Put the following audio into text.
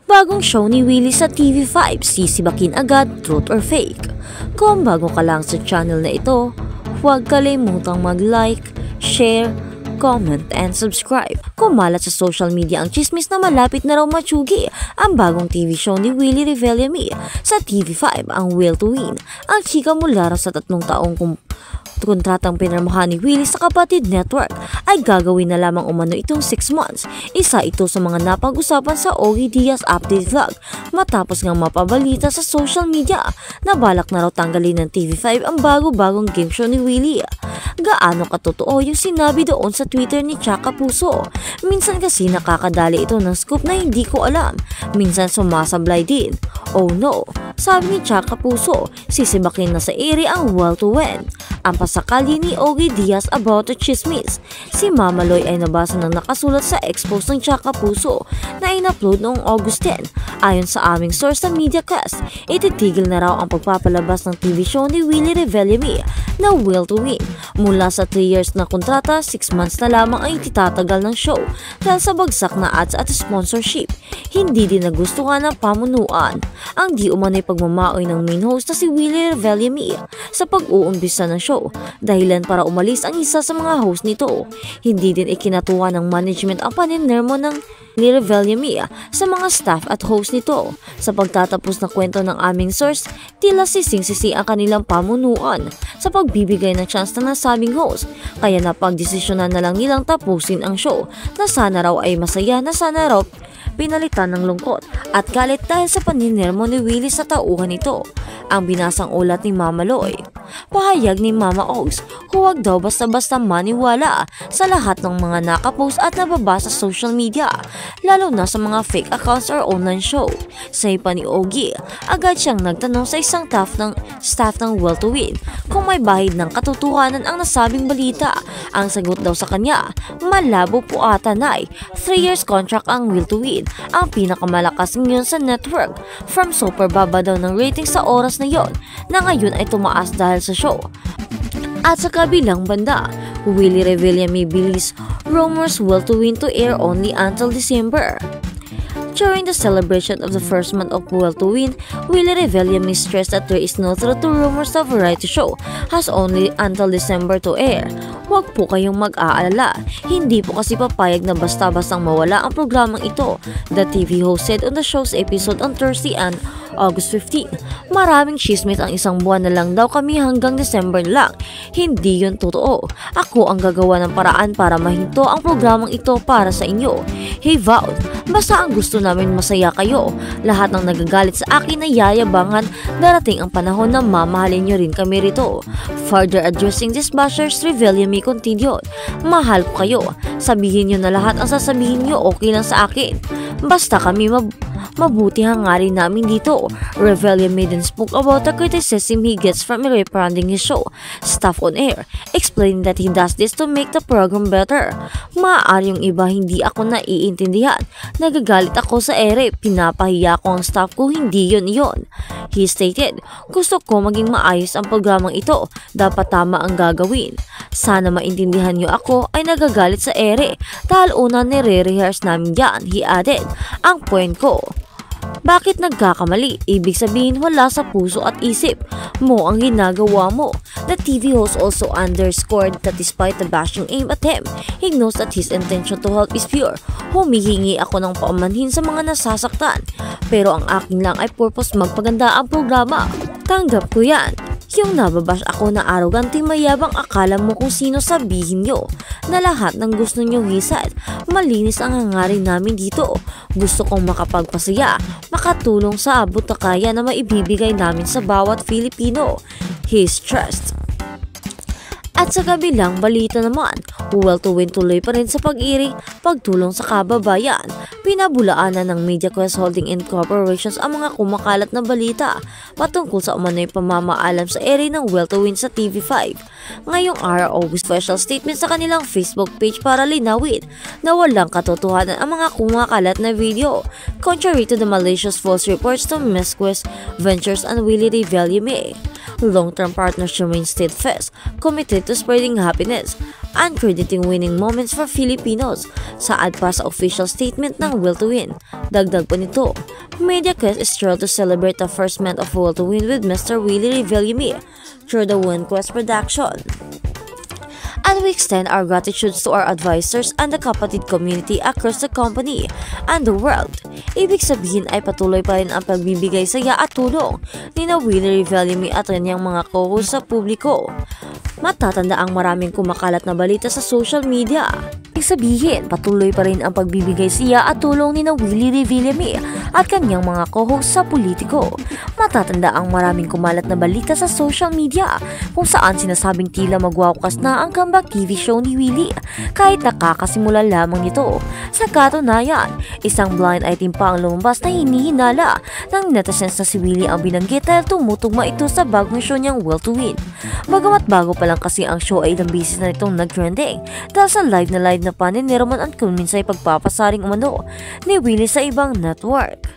Bagong show ni Willie sa TV5, sisibakin agad, truth or fake. Kung bago ka lang sa channel na ito, huwag kalimutang mag-like, share, comment, and subscribe. Kumalat sa social media ang chismis na malapit na raw matsugi ang bagong TV show ni Willie Revillame sa TV5, ang Will to Win. Ang chika mula raw sa 3 taong kontratang pinirmahan ni Willie sa Kapatid Network ay gagawin na lamang umano itong 6 months. Isa ito sa mga napag-usapan sa Ogie Diaz update vlog matapos ngang mapabalita sa social media na balak na raw tanggalin ng TV5 ang bago-bagong game show ni Willie. Gaano katotoo yung sinabi doon sa Twitter ni Chaka Puso? Minsan kasi nakakadali ito ng scoop na hindi ko alam. Minsan sumasablay din. Oh no, sabi ni Chaka Puso, sisibakin na sa ere ang Will to Win. Ang pasakali ni Ogie Diaz about the chismis. Si Mama Loy ay nabasa ng nakasulat sa expose ng Chaka Puso na in-upload noong August 10. Ayon sa aming source sa MediaQuest, ititigil na raw ang pagpapalabas ng TV show ni Willie Revillame na Will to Win. Mula sa 3 years na kontrata, 6 months na lamang ay itatagal ng show dahil sa bagsak na ads at sponsorship. Hindi din nagustuhan ng pamunuan ang di umanay pagmamaoy ng main host na si Willie Revillame sa pag-uumpisa ng show, dahilan para umalis ang isa sa mga host nito. Hindi din ikinatuwa ng management ang paninermo ng ni Revillame sa mga staff at host nito. Sa pagtatapos na kwento ng aming source, tila sising-sisi ang kanilang pamunuan sa pagbibigay ng chance na nasabing host, kaya napagdesisyonan na lang nilang tapusin ang show na sana raw ay masaya, na sana raw pinalitan ng lungkot at galit dahil sa paninermo ni Willie sa tauhan nito. Ang binasang ulat ni Mama Loy. Pahayag ni Mama Ogs, huwag daw basta-basta maniwala sa lahat ng mga nakapost at nababasa sa social media, lalo na sa mga fake accounts or online show. Say pa ni Ogie, agad siyang nagtanong sa isang staff ng Will to Win kung may bahid ng katotohanan ang nasabing balita. Ang sagot daw sa kanya, malabo po ata nay, 3 years contract ang Will to Win, ang pinakamalakas ngayon sa network. From super baba daw ng rating sa oras na yon, na ngayon ay tumaas dahil sa show. At sa kabilang banda, Willie Revillame believes rumors Will to Win to air only until December. During the celebration of the first month of Will to Win, Willie Revillame stressed that there is no truth to rumors the variety show has only until December to air. Huwag po kayong mag-aalala, hindi po kasi papayag na basta-bastang mawala ang programang ito, the TV host said on the show's episode on Thursday and August 15. Maraming chismis ang isang buwan na lang daw kami hanggang December na lang. Hindi yun totoo. Ako ang gagawa ng paraan para mahinto ang programang ito para sa inyo. He vowed, basta ang gusto namin masaya kayo. Lahat ng nagagalit sa akin na yayabangan, darating ang panahon na mamahalin nyo rin kami rito. Further addressing this bashers, Revillame continued, mahal ko kayo. Sabihin nyo na lahat ang sasabihin nyo, okay lang sa akin. Basta kami mabuti hangarin namin dito. Revillame then spoke about the criticism he gets from rebranding his show, Stuff on Air, explaining that he does this to make the program better. Maaari yung iba hindi ako naiintindihan. Nagagalit ako sa ere, pinapahiya ko ang staff ko, hindi yun. He stated, gusto ko maging maayos ang programang ito, dapat tama ang gagawin. Sana maintindihan nyo ako ay nagagalit sa ere dahil una nire-rehearse namin yan, he added. Ang point ko, bakit nagkakamali? Ibig sabihin wala sa puso at isip mo ang ginagawa mo. The TV host also underscored that despite the bashing aim at him, he knows that his intention to help is pure. Humihingi ako ng paumanhin sa mga nasasaktan, pero ang akin lang ay purpose magpaganda ang programa. Tanggap ko yan. Yung nababash ako na arrogante mayabang, akala mo kung sino, sabihin nyo na lahat ng gusto nyo hisad. Malinis ang hangarin namin dito. Gusto kong makapagpasaya, makatulong sa abot na kaya na maibibigay namin sa bawat Filipino. He stressed. At sa kabilang balita naman, Will to Win tuloy pa rin sa pag-iri, pagtulong sa kababayan. Pinabulaanan ng MediaQuest Holding Incorporations ang mga kumakalat na balita patungkol sa umano'y pamamaalam sa ere ng Will to Win sa TV5. Ngayong araw, special statement sa kanilang Facebook page para linawin na walang katotohanan ang mga kumakalat na video, contrary to the malicious false reports to MediaQuest Ventures and Willie Revillame. long-term partners remain steadfast, committed to spreading happiness and crediting winning moments for Filipinos, saad pa sa official statement ng Will to Win. Dagdag pa nito, MediaQuest is thrilled to celebrate the first month of Will to Win with Mr. Willie Revillame through the OneQuest production. And we extend our gratitude to our advisors and the kapatid community across the company and the world. Ibig sabihin ay patuloy pa rin ang pagbibigay saya at tulong ni na Willie Revillame at kanyang mga co-host sa publiko. Matatanda ang maraming kumakalat na balita sa social media. Ibig sabihin, patuloy pa rin ang pagbibigay siya at tulong ni na Willie Revillame at kanyang mga co-host sa politiko. Matatanda ang maraming kumalat na balita sa social media kung saan sinasabing tila magwawakas na ang comeback TV show ni Willie kahit nakakasimula lamang nito. Sa katunayan, isang blind item pa ang lumabas na hinihinala ng netizens na si Willie ang binanggit dahil tumutugma ito sa bagong show niyang Will to Win. Bagamat bago pa lang kasi ang show ay ilang beses na itong nag-trending dahil sa live na panin ni Roman at kung minsan ay pagpapasaring umano ni Willie sa ibang network.